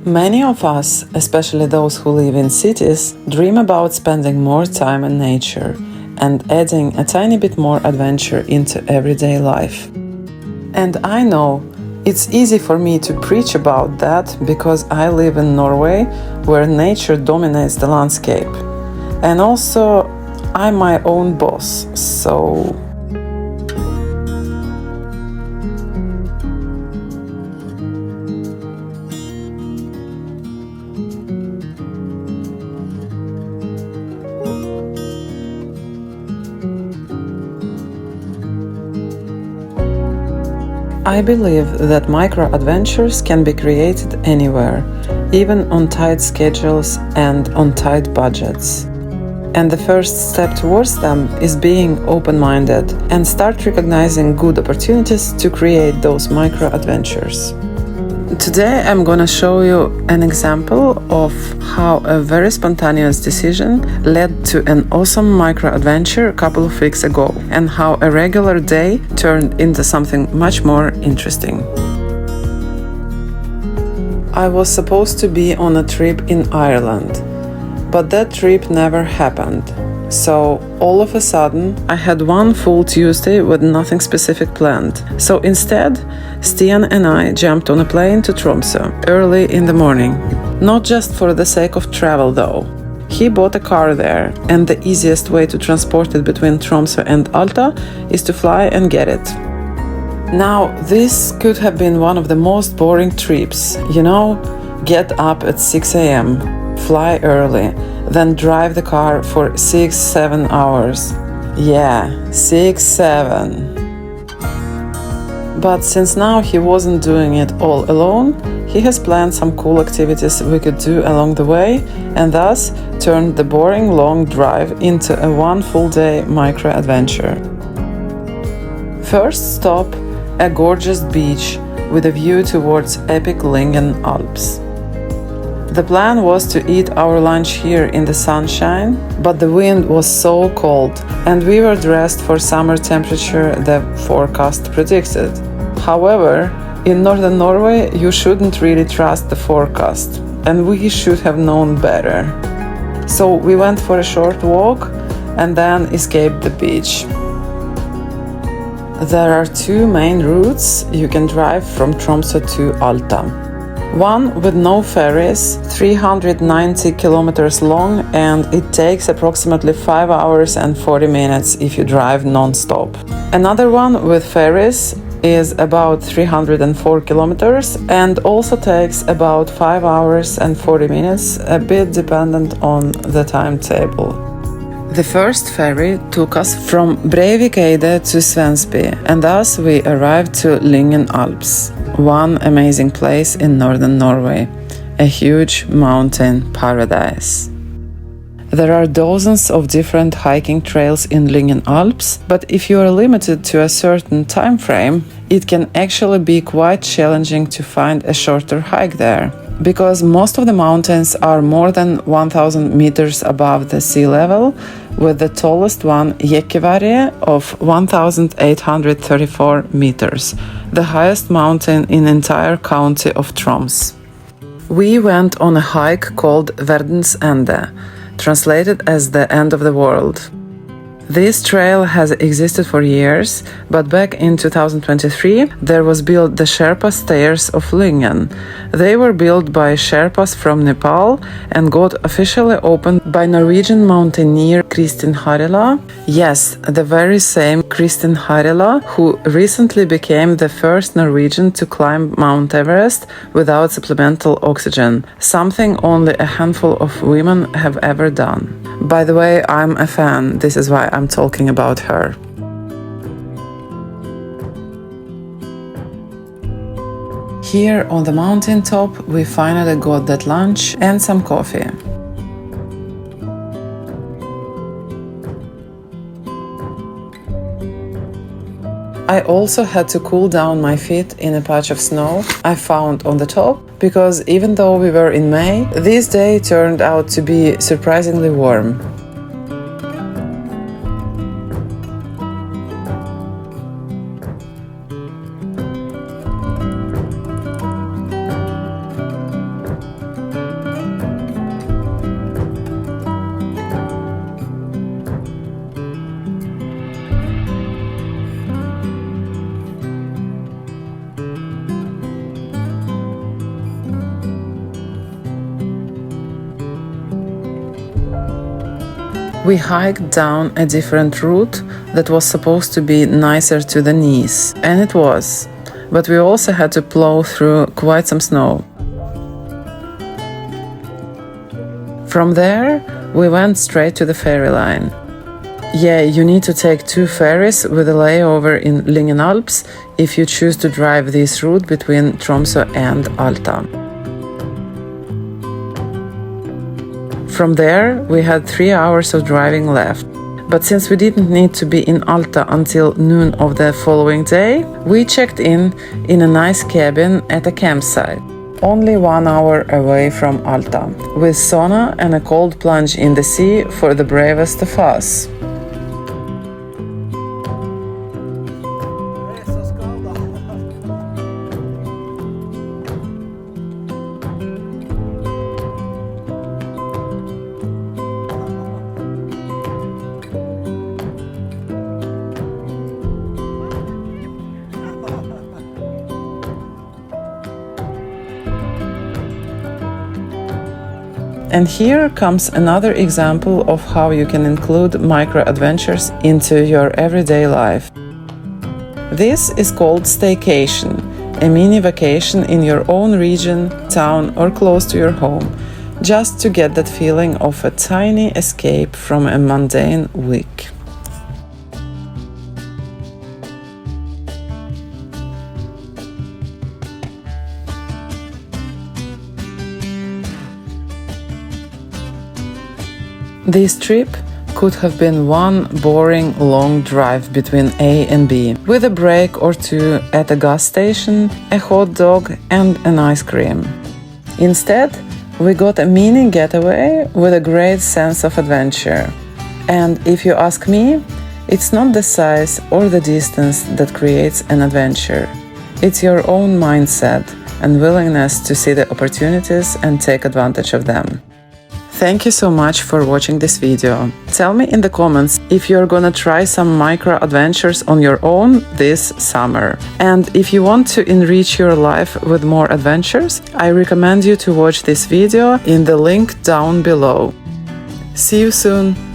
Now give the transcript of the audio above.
Many of us, especially those who live in cities, dream about spending more time in nature and adding a tiny bit more adventure into everyday life. And I know it's easy for me to preach about that because I live in Norway, where nature dominates the landscape. And also, I'm my own boss, so... I believe that micro-adventures can be created anywhere, even on tight schedules and on tight budgets. And the first step towards them is being open-minded and start recognizing good opportunities to create those micro-adventures. Today I'm gonna show you an example of how a very spontaneous decision led to an awesome micro-adventure a couple of weeks ago, and how a regular day turned into something much more interesting. I was supposed to be on a trip in Ireland, but that trip never happened. So all of a sudden, I had one full Tuesday with nothing specific planned. So instead, Stian and I jumped on a plane to Tromsø early in the morning. Not just for the sake of travel though. He bought a car there, and the easiest way to transport it between Tromsø and Alta is to fly and get it. Now, this could have been one of the most boring trips, you know, get up at 6 a.m., fly early, then drive the car for 6-7 hours. Yeah, 6-7. But since now he wasn't doing it all alone, he has planned some cool activities we could do along the way, and thus turned the boring long drive into a one full day micro-adventure. First stop, a gorgeous beach with a view towards epic Lyngen Alps. The plan was to eat our lunch here in the sunshine, but the wind was so cold and we were dressed for summer temperature the forecast predicted. However, in Northern Norway you shouldn't really trust the forecast, and we should have known better. So we went for a short walk and then escaped the beach. There are two main routes you can drive from Tromsø to Alta. One with no ferries, 390 kilometers long, and it takes approximately 5 hours and 40 minutes if you drive non-stop. Another one with ferries is about 304 kilometers and also takes about 5 hours and 40 minutes, a bit dependent on the timetable. The first ferry took us from Breivikeidet to Svensby, and thus we arrived to Lyngen Alps, one amazing place in Northern Norway, a huge mountain paradise. There are dozens of different hiking trails in Lyngen Alps, but if you are limited to a certain time frame, it can actually be quite challenging to find a shorter hike there, because most of the mountains are more than 1,000 meters above the sea level, with the tallest one, Jekkevarje, of 1,834 meters, the highest mountain in the entire county of Troms. We went on a hike called Verdens Ende, translated as the end of the world. This trail has existed for years, but back in 2023 there was built the Sherpa Stairs of Lyngen. They were built by Sherpas from Nepal and got officially opened by Norwegian mountaineer Kristin Harila. Yes, the very same Kristin Harila, who recently became the first Norwegian to climb Mount Everest without supplemental oxygen, something only a handful of women have ever done. By the way, I'm a fan, this is why I'm talking about her. Here on the mountain top, we finally got that lunch and some coffee. I also had to cool down my feet in a patch of snow I found on the top, because even though we were in May, this day turned out to be surprisingly warm. We hiked down a different route that was supposed to be nicer to the knees, and it was, but we also had to plow through quite some snow. From there, we went straight to the ferry line. Yeah, you need to take 2 ferries with a layover in Lyngen Alps if you choose to drive this route between Tromsø and Alta. From there, we had 3 hours of driving left. But since we didn't need to be in Alta until noon of the following day, we checked in a nice cabin at a campsite, only 1 hour away from Alta, with sauna and a cold plunge in the sea for the bravest of us. And here comes another example of how you can include micro-adventures into your everyday life. This is called staycation, a mini vacation in your own region, town or close to your home, just to get that feeling of a tiny escape from a mundane week. This trip could have been one boring long drive between A and B, with a break or two at a gas station, a hot dog and an ice cream. Instead, we got a mini getaway with a great sense of adventure. And if you ask me, it's not the size or the distance that creates an adventure. It's your own mindset and willingness to see the opportunities and take advantage of them. Thank you so much for watching this video. Tell me in the comments if you're gonna try some micro adventures on your own this summer. And if you want to enrich your life with more adventures, I recommend you to watch this video in the link down below. See you soon!